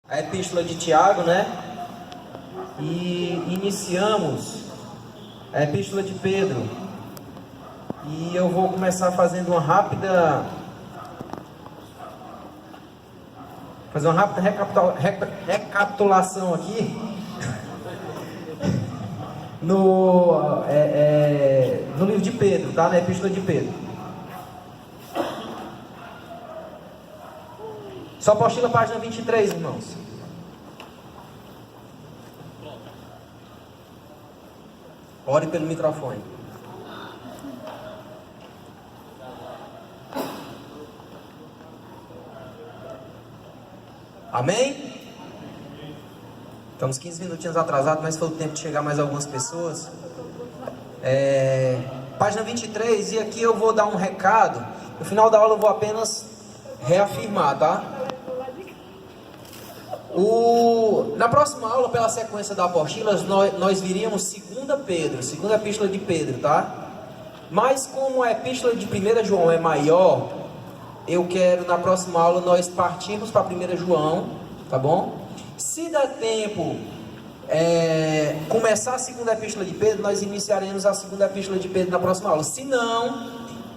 A epístola de Tiago, né? E iniciamos a epístola de Pedro. E eu vou começar fazendo uma rápida recapitulação aqui no livro de Pedro, tá? Na epístola de Pedro. Só apostila página 23, irmãos. Ore pelo microfone. Amém? Estamos 15 minutinhos atrasados, mas foi o tempo de chegar mais algumas pessoas. Página 23, e aqui eu vou dar um recado. No final da aula eu vou apenas reafirmar, tá? Na próxima aula, pela sequência da apostila, nós viríamos segunda epístola de Pedro, tá? Mas como a epístola de 1 João é maior, eu quero na próxima aula nós partirmos para 1 João, tá bom? Se der tempo começar a segunda epístola de Pedro, nós iniciaremos a segunda epístola de Pedro na próxima aula. Se não,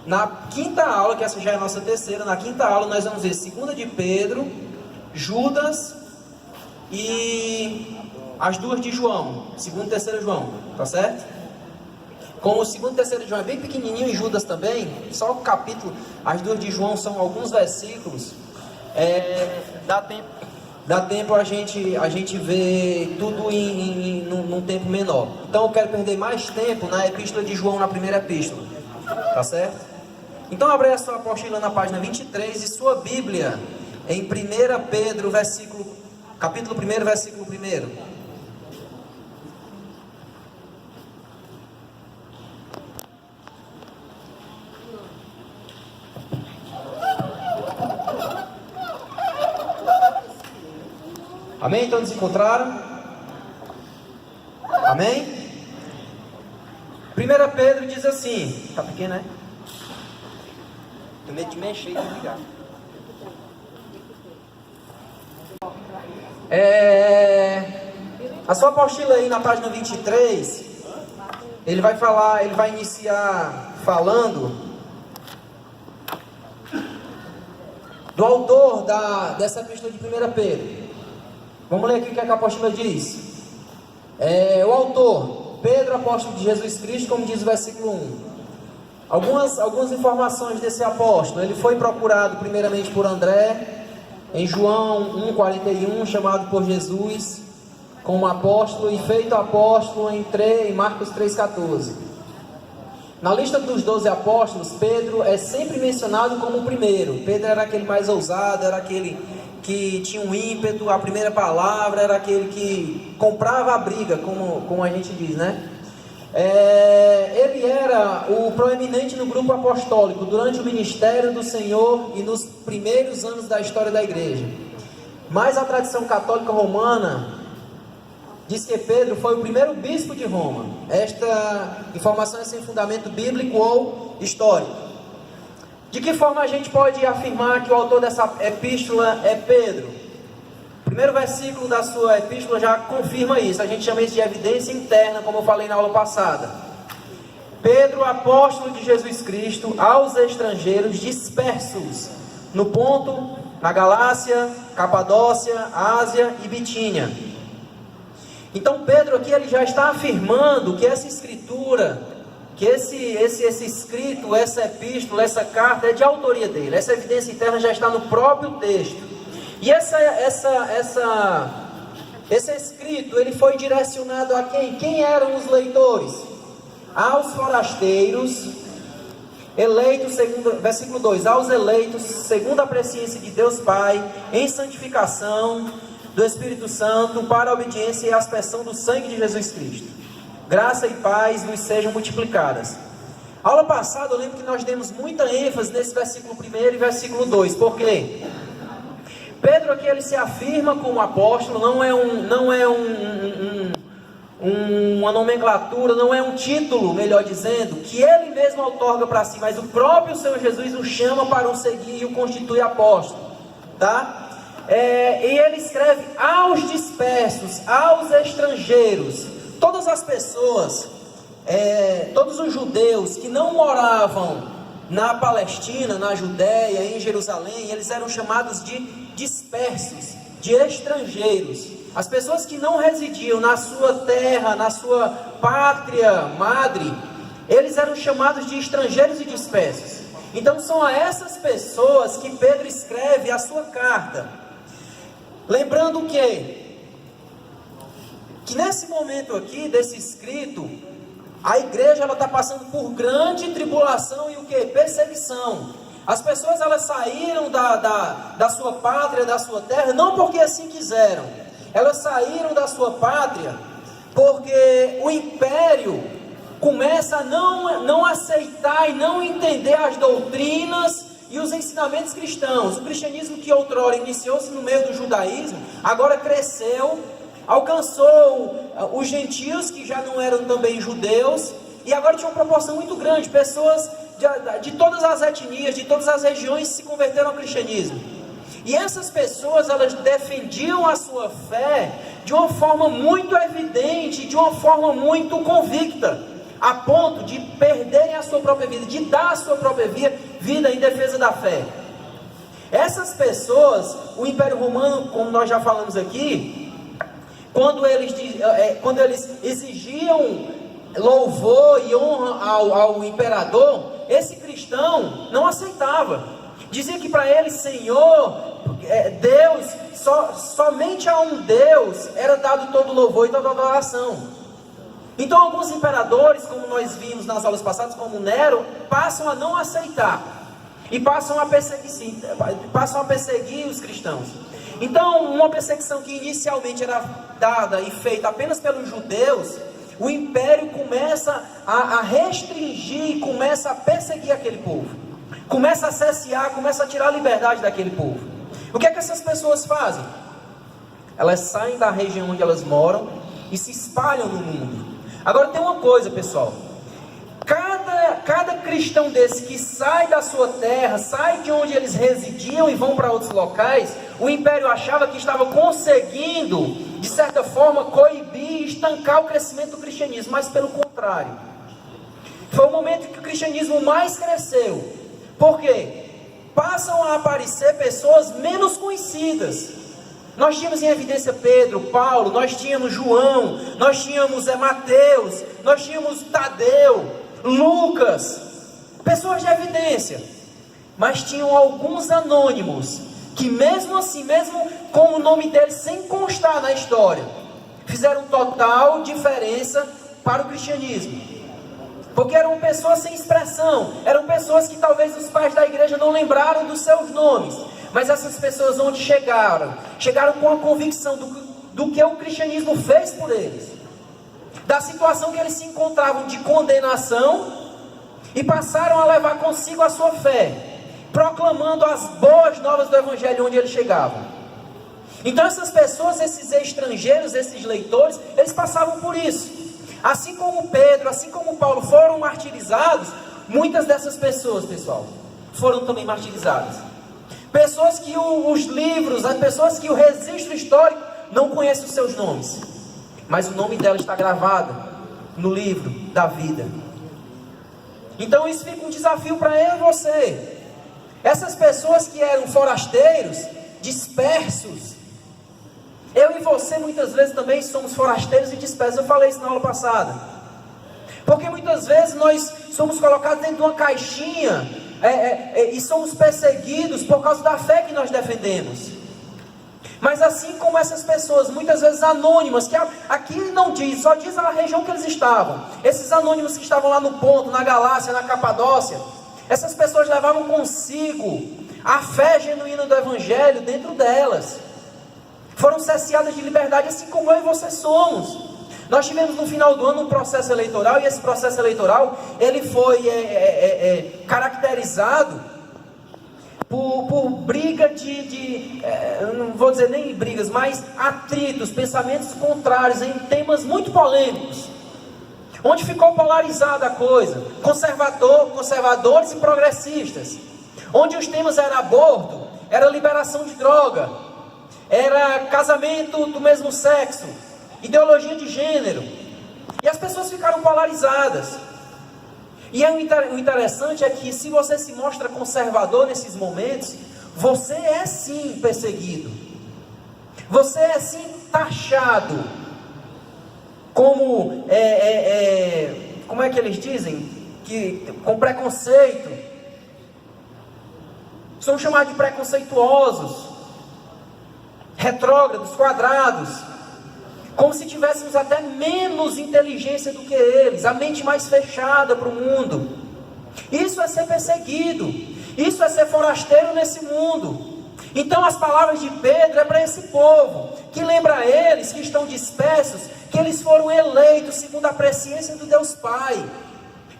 na quinta aula, que essa já é a nossa terceira, na quinta aula nós vamos ver segunda de Pedro, Judas e as duas de João, segunda e terceira João, tá certo? Como o segundo e terceiro João é bem pequenininho e Judas também, só o capítulo, as duas de João são alguns versículos, dá tempo a gente ver tudo num tempo menor. Então eu quero perder mais tempo na epístola de João, na primeira epístola, tá certo? Então abre a sua apostila na página 23 e sua Bíblia em 1 Pedro, capítulo 1, versículo 1. Amém? Todos encontraram? Amém? 1 Pedro diz assim, tá pequeno, né? Tem medo de mexer e desligar. A sua apostila aí na página 23, ele vai iniciar falando do autor dessa epístola de 1 Pedro. Vamos ler aqui o que a apostila diz. O autor, Pedro, apóstolo de Jesus Cristo, como diz o versículo 1. Algumas informações desse apóstolo. Ele foi procurado primeiramente por André, em João 1,41, chamado por Jesus como apóstolo e feito apóstolo em Marcos 3,14. Na lista dos 12 apóstolos, Pedro é sempre mencionado como o primeiro. Pedro era aquele mais ousado, era aquele que tinha um ímpeto, a primeira palavra, era aquele que comprava a briga, como a gente diz, né? Ele era o proeminente no grupo apostólico durante o ministério do Senhor e nos primeiros anos da história da igreja. Mas a tradição católica romana diz que Pedro foi o primeiro bispo de Roma. Esta informação é sem fundamento bíblico ou histórico. De que forma a gente pode afirmar que o autor dessa epístola é Pedro? O primeiro versículo da sua epístola já confirma isso. A gente chama isso de evidência interna, como eu falei na aula passada. Pedro, apóstolo de Jesus Cristo, aos estrangeiros dispersos no Ponto, na Galácia, Capadócia, Ásia e Bitínia. Então Pedro aqui ele já está afirmando que essa escritura, que esse escrito, essa epístola, essa carta é de autoria dele. Essa evidência interna já está no próprio texto. E esse escrito, ele foi direcionado a quem? Quem eram os leitores? Aos forasteiros, eleitos segundo, versículo 2, aos eleitos, segundo a presciência de Deus Pai, em santificação do Espírito Santo, para a obediência e a aspersão do sangue de Jesus Cristo. Graça e paz nos sejam multiplicadas. A aula passada eu lembro que nós demos muita ênfase nesse versículo 1 e versículo 2. Por quê? Pedro aqui ele se afirma como apóstolo, não é uma nomenclatura, não é um título, melhor dizendo, que ele mesmo outorga para si, mas o próprio Senhor Jesus o chama para o seguir e o constitui apóstolo, tá? E ele escreve dispersos, aos estrangeiros. Todas as pessoas, todos os judeus que não moravam na Palestina, na Judéia, em Jerusalém, eles eram chamados de dispersos, de estrangeiros. As pessoas que não residiam na sua terra, na sua pátria madre, eles eram chamados de estrangeiros e dispersos. Então são a essas pessoas que Pedro escreve a sua carta. Lembrando que nesse momento aqui, desse escrito, a igreja está passando por grande tribulação e o que? Perseguição. As pessoas elas saíram da sua pátria, da sua terra, não porque assim quiseram. Elas saíram da sua pátria porque o império começa a não aceitar e não entender as doutrinas e os ensinamentos cristãos. O cristianismo que outrora iniciou-se no meio do judaísmo, agora cresceu, alcançou os gentios que já não eram também judeus, e agora tinha uma proporção muito grande. Pessoas de todas as etnias, de todas as regiões se converteram ao cristianismo. E essas pessoas, elas defendiam a sua fé de uma forma muito evidente, de uma forma muito convicta, a ponto de perderem a sua própria vida, de dar a sua própria vida em defesa da fé. Essas pessoas, o Império Romano, como nós já falamos aqui, quando eles exigiam louvor e honra ao imperador, esse cristão não aceitava. Dizia que para ele, Senhor, Deus, somente a um Deus era dado todo louvor e toda adoração. Então alguns imperadores, como nós vimos nas aulas passadas, como Nero, passam a não aceitar e passam a perseguir os cristãos. Então uma perseguição que inicialmente era dada e feita apenas pelos judeus, o império começa a restringir, começa a perseguir aquele povo, começa a cessear, começa a tirar a liberdade daquele povo. O que é que essas pessoas fazem? Elas saem da região onde elas moram e se espalham no mundo. Agora tem uma coisa, pessoal, cada cristão desse que sai da sua terra, sai de onde eles residiam e vão para outros locais, o império achava que estava conseguindo, de certa forma, coibir e estancar o crescimento do cristianismo, mas pelo contrário. Foi o momento que o cristianismo mais cresceu. Por quê? Passam a aparecer pessoas menos conhecidas. Nós tínhamos em evidência Pedro, Paulo, nós tínhamos João, nós tínhamos Mateus, nós tínhamos Tadeu, Lucas, pessoas de evidência. Mas tinham alguns anônimos, que mesmo assim, mesmo com o nome deles sem constar na história, fizeram total diferença para o cristianismo. Porque eram pessoas sem expressão, eram pessoas que talvez os pais da igreja não lembraram dos seus nomes. Mas essas pessoas onde chegaram com a convicção do que o cristianismo fez por eles, da situação que eles se encontravam de condenação, e passaram a levar consigo a sua fé, proclamando as boas novas do evangelho onde eles chegavam. Então essas pessoas, esses estrangeiros, esses leitores, eles passavam por isso. Assim como Pedro, assim como Paulo foram martirizados, muitas dessas pessoas, pessoal, foram também martirizadas. Pessoas que os livros, as pessoas que o registro histórico não conhecem os seus nomes, mas o nome dela está gravado no livro da vida. Então isso fica um desafio para eu e você. Essas pessoas que eram forasteiros, dispersos, eu e você muitas vezes também somos forasteiros e dispersos. Eu falei isso na aula passada. Porque muitas vezes nós somos colocados dentro de uma caixinha e somos perseguidos por causa da fé que nós defendemos. Mas assim como essas pessoas, muitas vezes anônimas, que aqui não diz, só diz a região que eles estavam. Esses anônimos que estavam lá no Ponto, na Galácia, na Capadócia, essas pessoas levavam consigo a fé genuína do Evangelho dentro delas. Foram cesseadas de liberdade, assim como eu e você somos. Nós tivemos no final do ano um processo eleitoral, e esse processo eleitoral, ele foi caracterizado por briga não vou dizer nem brigas, mas atritos, pensamentos contrários em temas muito polêmicos. Onde ficou polarizada a coisa, conservadores e progressistas. Onde os temas eram aborto, era liberação de droga, era casamento do mesmo sexo, ideologia de gênero. E as pessoas ficaram polarizadas. E o interessante é que se você se mostra conservador nesses momentos, você é sim perseguido. Você é sim taxado como, como é que eles dizem? Com preconceito. São chamados de preconceituosos, retrógrados, quadrados. Como se tivéssemos até menos inteligência do que eles, a mente mais fechada para o mundo. Isso é ser perseguido, isso é ser forasteiro nesse mundo. Então as palavras de Pedro é para esse povo, que lembra a eles que estão dispersos, que eles foram eleitos segundo a presciência do Deus Pai.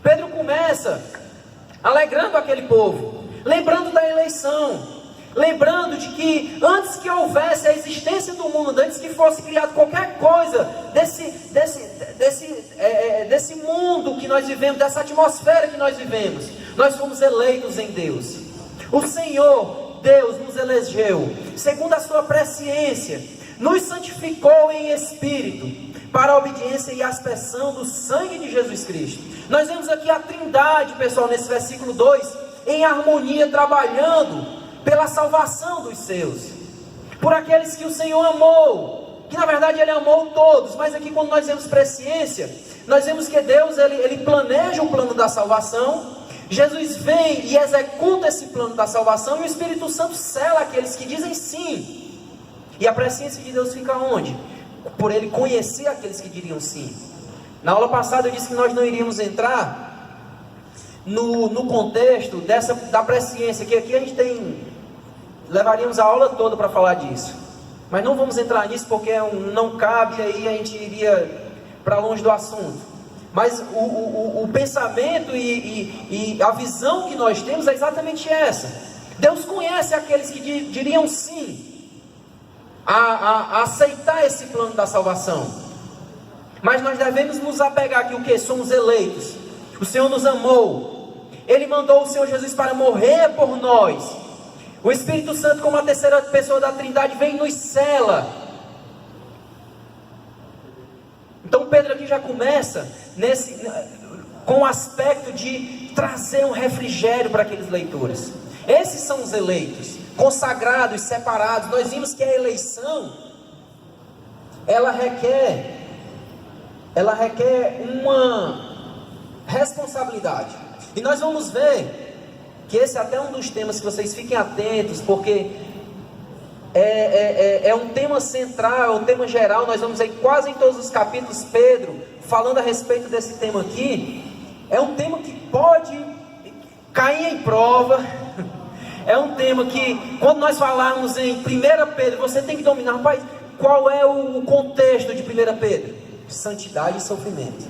Pedro começa alegrando aquele povo, lembrando da eleição, lembrando de que antes que houvesse a existência do mundo, antes que fosse criado qualquer coisa desse mundo que nós vivemos, dessa atmosfera que nós vivemos, nós fomos eleitos em Deus. O Senhor Deus nos elegeu segundo a sua presciência, nos santificou em espírito para a obediência e aspersão do sangue de Jesus Cristo. Nós vemos aqui a Trindade, pessoal, nesse versículo 2, em harmonia, trabalhando pela salvação dos seus, por aqueles que o Senhor amou, que na verdade Ele amou todos, mas aqui quando nós vemos presciência, nós vemos que Deus, Ele planeja o plano da salvação, Jesus vem e executa esse plano da salvação, e o Espírito Santo sela aqueles que dizem sim, e a presciência de Deus fica onde? Por Ele conhecer aqueles que diriam sim. Na aula passada eu disse que nós não iríamos entrar no contexto da presciência, que aqui a gente levaríamos a aula toda para falar disso, mas não vamos entrar nisso porque não cabe, aí a gente iria para longe do assunto. Mas o pensamento e a visão que nós temos é exatamente essa. Deus conhece aqueles que diriam sim a aceitar esse plano da salvação, mas nós devemos nos apegar aqui o que? Somos eleitos. O Senhor nos amou, Ele mandou o Senhor Jesus para morrer por nós. O Espírito Santo, como a terceira pessoa da Trindade, vem e nos sela. Então Pedro aqui já começa com o aspecto de trazer um refrigério para aqueles leitores. Esses são os eleitos, consagrados, separados. Nós vimos que a eleição, ela requer uma responsabilidade. E nós vamos ver que esse é até um dos temas que vocês fiquem atentos, porque é um tema central, é um tema geral. Nós vamos ver quase em todos os capítulos Pedro falando a respeito desse tema aqui. É um tema que pode cair em prova. É um tema que, quando nós falarmos em 1 Pedro, você tem que dominar. Rapaz, qual é o contexto de 1 Pedro? Santidade e sofrimento.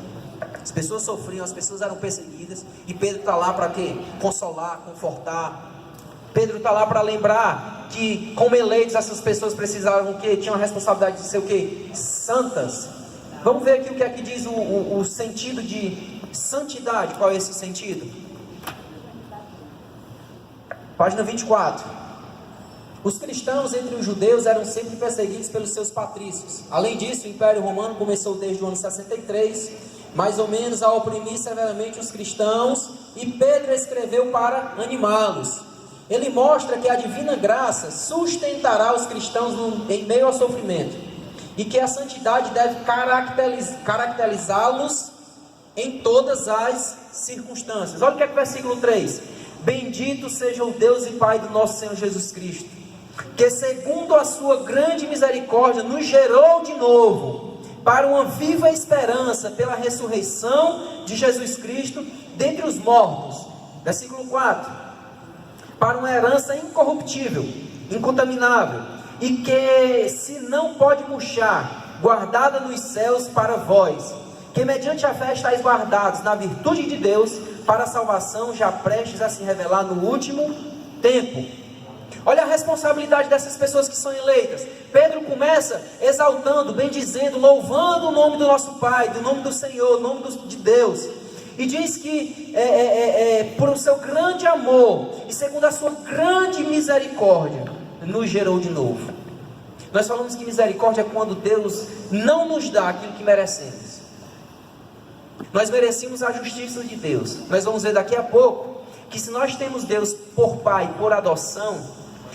As pessoas sofriam, as pessoas eram perseguidas, e Pedro está lá para quê? Consolar, confortar. Pedro está lá para lembrar que, como eleitos, essas pessoas precisavam o quê? Tinham a responsabilidade de ser o quê? Santas. Vamos ver aqui o que é que diz o sentido de santidade. Qual é esse sentido? Página 24. Os cristãos entre os judeus eram sempre perseguidos pelos seus patrícios. Além disso, o Império Romano começou desde o ano 63, mais ou menos, a oprimir severamente os cristãos, e Pedro escreveu para animá-los. Ele mostra que a divina graça sustentará os cristãos em meio ao sofrimento, e que a santidade deve caracterizá-los em todas as circunstâncias. Olha o que é o versículo 3. Bendito seja o Deus e Pai do nosso Senhor Jesus Cristo, que segundo a sua grande misericórdia nos gerou de novo para uma viva esperança pela ressurreição de Jesus Cristo dentre os mortos. Versículo 4. Para uma herança incorruptível, incontaminável, e que se não pode murchar, guardada nos céus para vós, que mediante a fé estáis guardados na virtude de Deus, para a salvação já prestes a se revelar no último tempo. Olha a responsabilidade dessas pessoas que são eleitas. Pedro começa exaltando, bendizendo, louvando o nome do nosso Pai, do nome do Senhor, o nome de Deus. E diz que por o seu grande amor e segundo a sua grande misericórdia, nos gerou de novo. Nós falamos que misericórdia é quando Deus não nos dá aquilo que merecemos. Nós merecemos a justiça de Deus. Nós vamos ver daqui a pouco que se nós temos Deus por Pai, por adoção,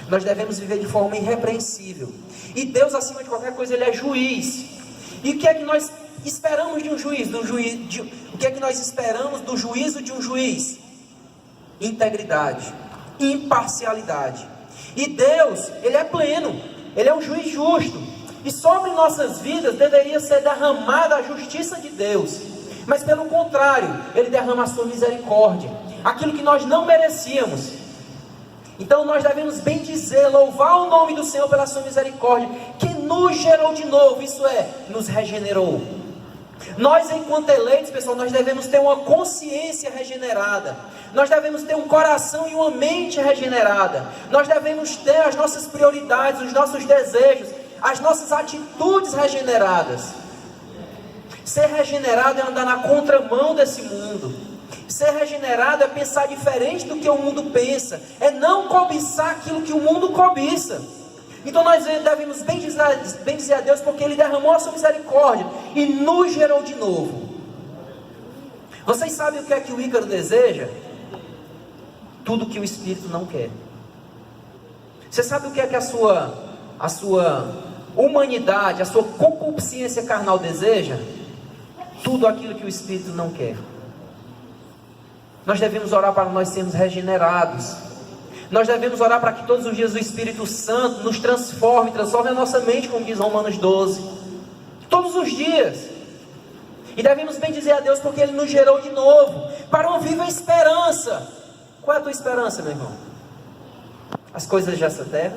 nós devemos viver de forma irrepreensível. E Deus, acima de qualquer coisa, Ele é juiz. E o que é que nós esperamos de um juiz? O que é que nós esperamos do juízo de um juiz? Integridade, imparcialidade. E Deus, Ele é pleno, Ele é um juiz justo. E sobre nossas vidas deveria ser derramada a justiça de Deus. Mas pelo contrário, Ele derrama a sua misericórdia, aquilo que nós não merecíamos. Então nós devemos bendizer, louvar o nome do Senhor pela sua misericórdia, que nos gerou de novo, isso é, nos regenerou. Nós, enquanto eleitos, pessoal, nós devemos ter uma consciência regenerada. Nós devemos ter um coração e uma mente regenerada. Nós devemos ter as nossas prioridades, os nossos desejos, as nossas atitudes regeneradas. Ser regenerado é andar na contramão desse mundo. Ser regenerado é pensar diferente do que o mundo pensa. É não cobiçar aquilo que o mundo cobiça. Então nós devemos bendizer a Deus porque Ele derramou a sua misericórdia e nos gerou de novo. Vocês sabem o que é que o Ícaro deseja? Tudo que o Espírito não quer. Você sabe o que é que a sua humanidade, a sua concupiscência carnal deseja? Tudo aquilo que o Espírito não quer. Nós devemos orar para nós sermos regenerados. Nós devemos orar para que todos os dias o Espírito Santo nos transforme a nossa mente, como diz Romanos 12. Todos os dias. E devemos bendizer a Deus porque Ele nos gerou de novo, para uma viva esperança. Qual é a tua esperança, meu irmão? As coisas dessa terra?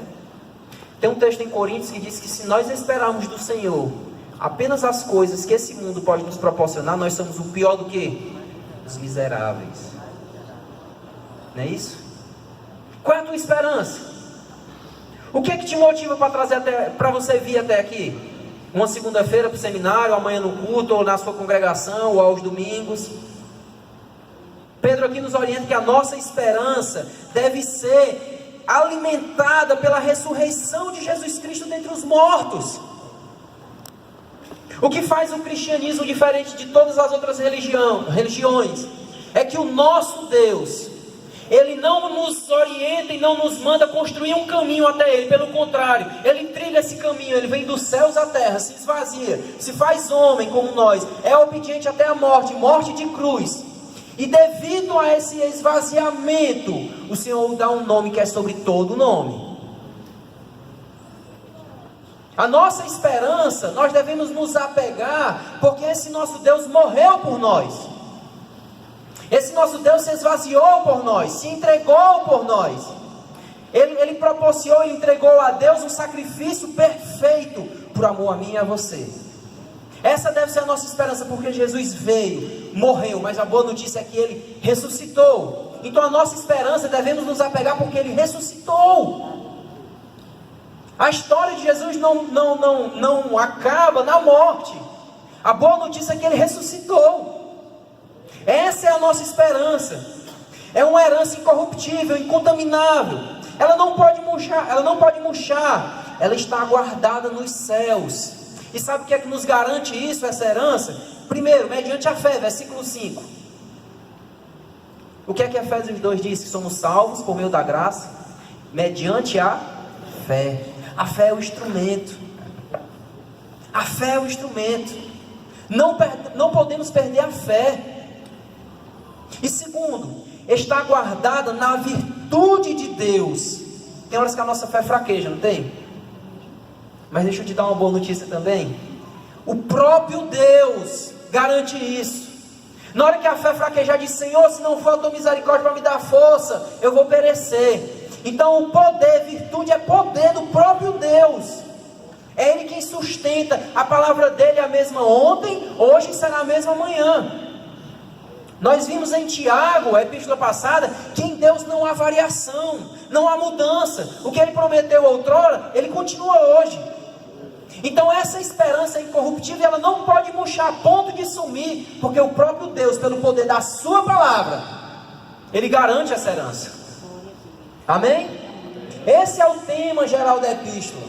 Tem um texto em Coríntios que diz que se nós esperarmos do Senhor apenas as coisas que esse mundo pode nos proporcionar, nós somos o pior do que? Os miseráveis. Não é isso? Qual é a tua esperança? O que é que te motiva para você vir até aqui? Uma segunda-feira para o seminário, amanhã no culto, ou na sua congregação, ou aos domingos? Pedro aqui nos orienta que a nossa esperança deve ser alimentada pela ressurreição de Jesus Cristo dentre os mortos. O que faz o cristianismo diferente de todas as outras religiões é que o nosso Deus, Ele não nos orienta e não nos manda construir um caminho até Ele. Pelo contrário, Ele trilha esse caminho. Ele vem dos céus à terra, se esvazia, se faz homem como nós, é obediente até a morte, morte de cruz. E devido a esse esvaziamento, o Senhor dá um nome que é sobre todo nome. A nossa esperança, nós devemos nos apegar, porque esse nosso Deus morreu por nós. Esse nosso Deus se esvaziou por nós, se entregou por nós. Ele proporcionou, Ele entregou a Deus um sacrifício perfeito, por amor a mim e a você. Essa deve ser a nossa esperança, porque Jesus veio, morreu, mas a boa notícia é que Ele ressuscitou. Então a nossa esperança, devemos nos apegar porque Ele ressuscitou. A história de Jesus não acaba na morte. A boa notícia é que Ele ressuscitou. Essa é a nossa esperança. É uma herança incorruptível, incontaminável. Ela não pode murchar. Ela está guardada nos céus. E sabe o que é que nos garante isso, essa herança? Primeiro, mediante a fé, versículo 5. O que é que Efésios 2 diz? Que somos salvos por meio da graça, mediante a fé. A fé é o instrumento. A fé é o instrumento. Não podemos perder a fé. E segundo, está guardada na virtude de Deus. Tem horas que a nossa fé fraqueja, não tem? Mas deixa eu te dar uma boa notícia também. O próprio Deus garante isso. Na hora que a fé fraquejar, diz: Senhor, se não for a tua misericórdia para me dar força, eu vou perecer. Então o poder, virtude é poder do próprio Deus. É Ele quem sustenta. A palavra dEle é a mesma ontem, hoje e será a mesma amanhã. Nós vimos em Tiago, a epístola passada, que em Deus não há variação, não há mudança. O que Ele prometeu outrora, Ele continua hoje. Então essa esperança é incorruptível, ela não pode murchar a ponto de sumir, porque o próprio Deus, pelo poder da sua palavra, Ele garante essa herança. Amém? Esse é o tema geral da epístola.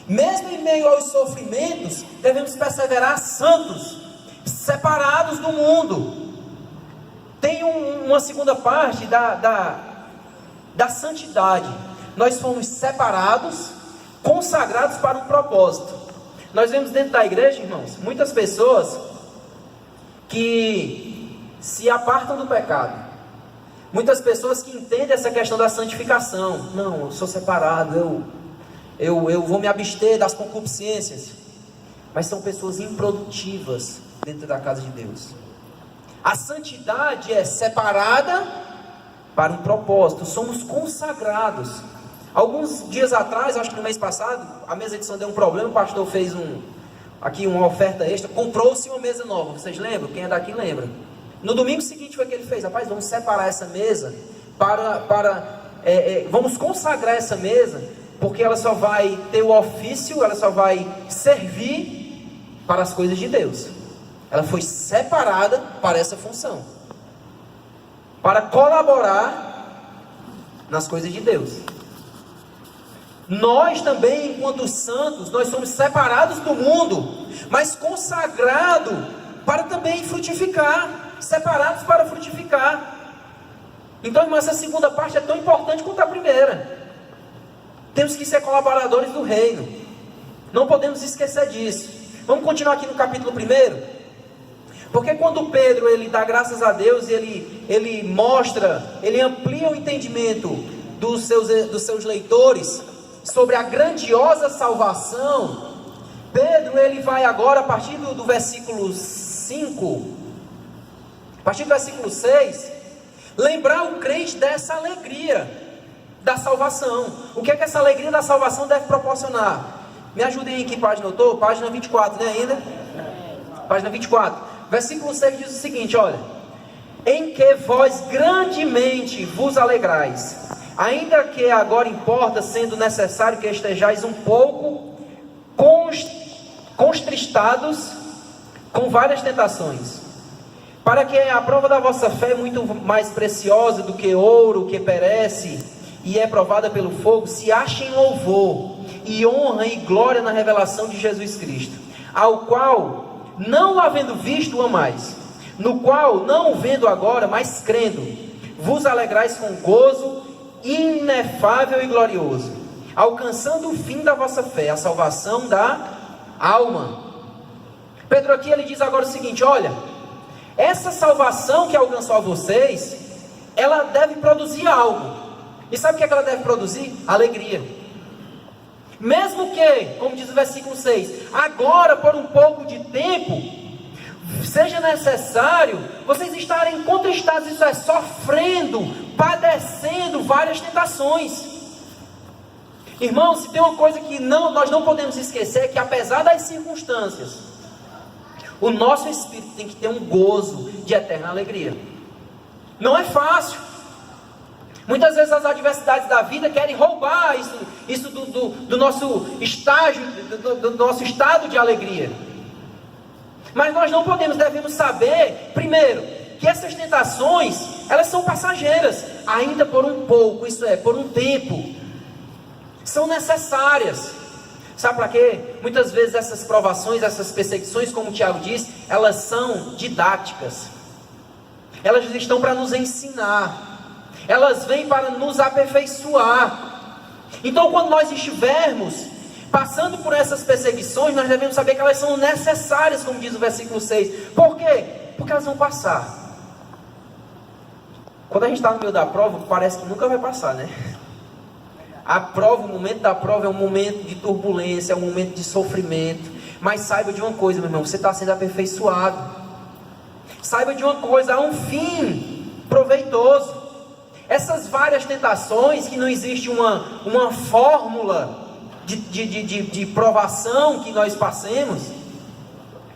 Mesmo em meio aos sofrimentos, devemos perseverar santos, separados do mundo. Tem uma segunda parte da santidade. Nós fomos separados, consagrados para um propósito. Nós vemos dentro da igreja, irmãos, muitas pessoas que se apartam do pecado. Muitas pessoas que entendem essa questão da santificação. Não, eu sou separado, eu vou me abster das concupiscências. Mas são pessoas improdutivas dentro da casa de Deus. A santidade é separada para um propósito. Somos consagrados. Alguns dias atrás, acho que no mês passado, a mesa de som deu um problema. O pastor fez aqui uma oferta extra. Comprou-se uma mesa nova. Vocês lembram? Quem é daqui lembra. No domingo seguinte foi o que ele fez. Rapaz, vamos separar essa mesa vamos consagrar essa mesa, porque ela só vai ter o ofício, ela só vai servir para as coisas de Deus. Ela foi separada para essa função, para colaborar nas coisas de Deus. Nós também, enquanto santos, nós somos separados do mundo, mas consagrados para também frutificar, separados para frutificar. Então, irmão, essa segunda parte é tão importante quanto a primeira. Temos que ser colaboradores do reino. Não podemos esquecer disso. Vamos continuar aqui no capítulo 1. Porque quando Pedro, ele dá graças a Deus, ele mostra, ele amplia o entendimento dos seus leitores sobre a grandiosa salvação. Pedro, ele vai agora, a partir do versículo 5, a partir do versículo 6, lembrar o crente dessa alegria da salvação. O que é que essa alegria da salvação deve proporcionar? Me ajudem aí, que página eu estou? Página 24, né, ainda? Página 24, versículo 6 diz o seguinte, olha: em que vós grandemente vos alegrais, ainda que agora importa, sendo necessário que estejais um pouco contristados com várias tentações, para que a prova da vossa fé, muito mais preciosa do que ouro que perece e é provada pelo fogo, se ache em louvor e honra e glória na revelação de Jesus Cristo, ao qual, não havendo visto, o amais, no qual, não o vendo agora, mas crendo, vos alegrais com gozo inefável e glorioso, alcançando o fim da vossa fé, a salvação da alma. Pedro aqui, ele diz agora o seguinte, olha, essa salvação que alcançou a vocês, ela deve produzir algo. E sabe o que ela deve produzir? Alegria. Mesmo que, como diz o versículo 6, agora por um pouco de tempo, seja necessário vocês estarem contristados, isso é, sofrendo, padecendo várias tentações. Irmãos, se tem uma coisa que nós não podemos esquecer, é que apesar das circunstâncias, o nosso espírito tem que ter um gozo de eterna alegria. Não é fácil. Muitas vezes as adversidades da vida querem roubar isso do nosso estágio, do nosso estado de alegria. Mas nós não podemos, devemos saber, primeiro, que essas tentações, elas são passageiras, ainda por um pouco, isso é, por um tempo. São necessárias. Sabe para quê? Muitas vezes essas provações, essas perseguições, como o Tiago diz, elas são didáticas. Elas estão para nos ensinar. Elas vêm para nos aperfeiçoar. Então, quando nós estivermos passando por essas perseguições, nós devemos saber que elas são necessárias, como diz o versículo 6. Por quê? Porque elas vão passar. Quando a gente está no meio da prova, parece que nunca vai passar, né? A prova, o momento da prova é um momento de turbulência, é um momento de sofrimento. Mas saiba de uma coisa, meu irmão, você está sendo aperfeiçoado. Saiba de uma coisa, há um fim proveitoso. Essas várias tentações, que não existe uma fórmula de provação que nós passemos.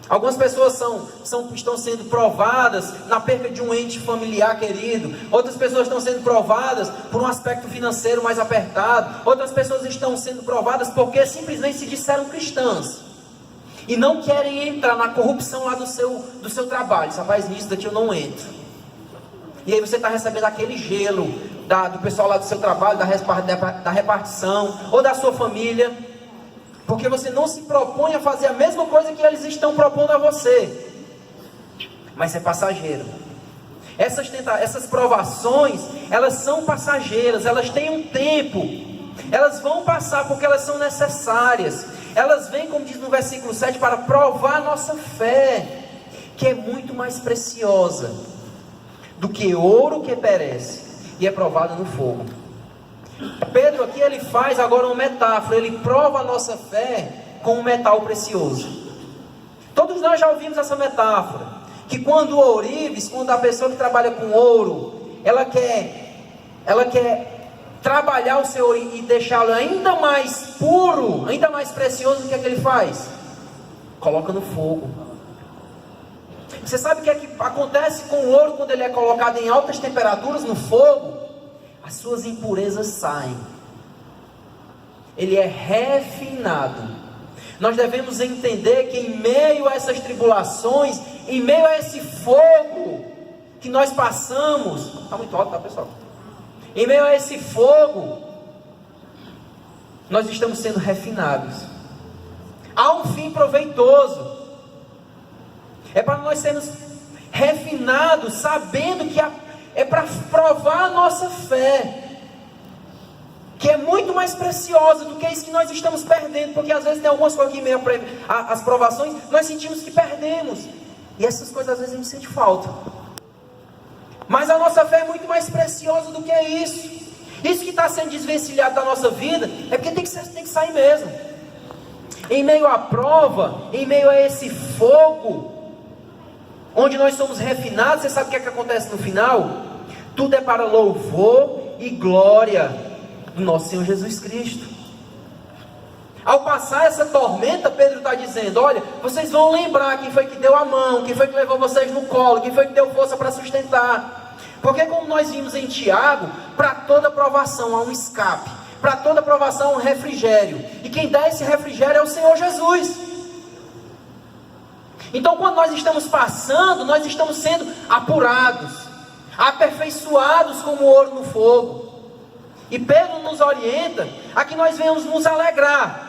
Algumas pessoas estão sendo provadas na perca de um ente familiar querido. Outras pessoas estão sendo provadas por um aspecto financeiro mais apertado. Outras pessoas estão sendo provadas porque simplesmente se disseram cristãs e não querem entrar na corrupção lá do seu trabalho. Rapaz, nisso daqui eu não entro. E aí você está recebendo aquele gelo do pessoal lá do seu trabalho, da repartição, ou da sua família. porque você não se propõe a fazer a mesma coisa que eles estão propondo a você, mas é passageiro. Essas provações, elas são passageiras, elas têm um tempo, elas vão passar porque elas são necessárias. Elas vêm, como diz no versículo 7, para provar a nossa fé, que é muito mais preciosa do que ouro que perece e é provada no fogo. Pedro aqui, ele faz agora uma metáfora, ele prova a nossa fé com um metal precioso. Todos nós já ouvimos essa metáfora, que quando o ourives, quando a pessoa que trabalha com ouro, ela quer trabalhar o seu ouro e deixá-lo ainda mais puro, ainda mais precioso, o que é que ele faz? Coloca no fogo. Você sabe o que é que acontece com o ouro quando ele é colocado em altas temperaturas no fogo? As suas impurezas saem. Ele é refinado. Nós devemos entender que em meio a essas tribulações, em meio a esse fogo que nós passamos, está muito alto, tá, pessoal? Em meio a esse fogo, nós estamos sendo refinados. Há um fim proveitoso. É para nós sermos refinados, sabendo que é para provar a nossa fé, que é muito mais preciosa do que isso que nós estamos perdendo, porque às vezes tem algumas coisas que em meio às provações, nós sentimos que perdemos, e essas coisas às vezes a gente sente falta, mas a nossa fé é muito mais preciosa do que isso. Isso que está sendo desvencilhado da nossa vida, é porque tem que sair mesmo. Em meio à prova, em meio a esse fogo, onde nós somos refinados, você sabe o que é que acontece no final? Tudo é para louvor e glória do nosso Senhor Jesus Cristo. Ao passar essa tormenta, Pedro está dizendo: olha, vocês vão lembrar quem foi que deu a mão, quem foi que levou vocês no colo, quem foi que deu força para sustentar. Porque como nós vimos em Tiago, para toda provação há um escape, para toda provação há um refrigério, e quem dá esse refrigério é o Senhor Jesus. Então quando nós estamos passando, nós estamos sendo apurados, aperfeiçoados como ouro no fogo. E Pedro nos orienta a que nós venhamos nos alegrar.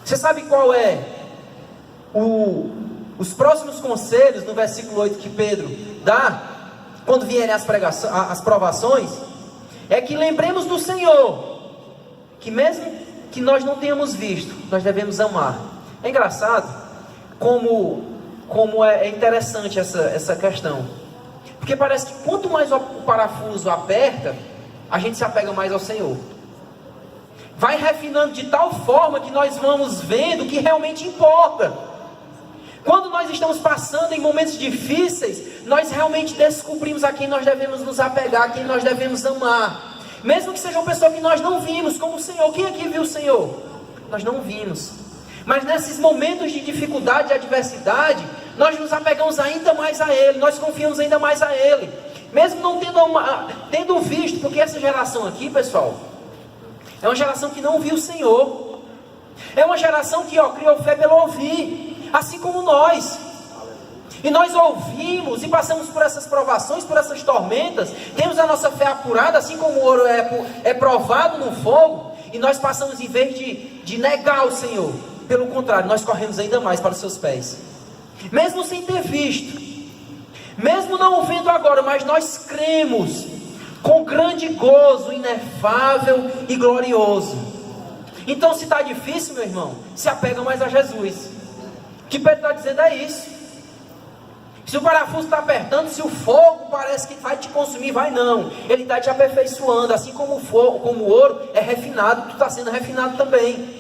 Você sabe qual é os próximos conselhos no versículo 8 que Pedro dá, quando vierem as provações? É que lembremos do Senhor, que mesmo que nós não tenhamos visto, nós devemos amar. É engraçado como é interessante essa questão, porque parece que quanto mais o parafuso aperta, a gente se apega mais ao Senhor. Vai refinando de tal forma que nós vamos vendo o que realmente importa. Quando nós estamos passando em momentos difíceis, nós realmente descobrimos a quem nós devemos nos apegar, a quem nós devemos amar, mesmo que seja uma pessoa que nós não vimos, como o Senhor. Quem aqui viu o Senhor? Nós não vimos, mas nesses momentos de dificuldade e adversidade, nós nos apegamos ainda mais a Ele, nós confiamos ainda mais a Ele, mesmo não tendo visto, porque essa geração aqui, pessoal, é uma geração que não viu o Senhor, é uma geração que criou fé pelo ouvir, assim como nós. E nós ouvimos e passamos por essas provações, por essas tormentas, temos a nossa fé apurada, assim como o ouro é provado no fogo, e nós passamos, em vez de negar o Senhor, pelo contrário, nós corremos ainda mais para os seus pés, mesmo sem ter visto, mesmo não o vendo agora, mas nós cremos com grande gozo, inefável e glorioso. Então, se está difícil, meu irmão, se apega mais a Jesus. O que Pedro está dizendo é isso. Se o parafuso está apertando, se o fogo parece que vai te consumir, vai não. Ele está te aperfeiçoando, assim como o fogo, como o ouro é refinado, tu está sendo refinado também.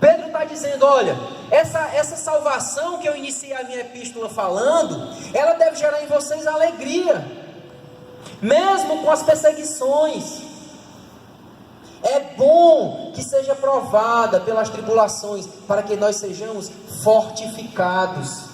Pedro está dizendo: olha, essa salvação que eu iniciei a minha epístola falando, ela deve gerar em vocês alegria, mesmo com as perseguições. É bom que seja provada pelas tribulações, para que nós sejamos fortificados.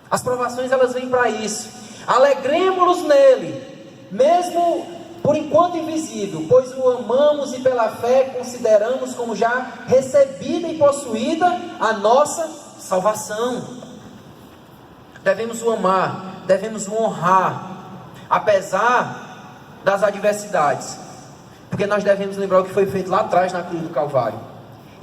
As provações, elas vêm para isso. Alegremos-nos nele, mesmo por enquanto invisível, pois o amamos e pela fé consideramos como já recebida e possuída a nossa salvação. Devemos o amar, devemos o honrar, apesar das adversidades. Porque nós devemos lembrar o que foi feito lá atrás na cruz do Calvário.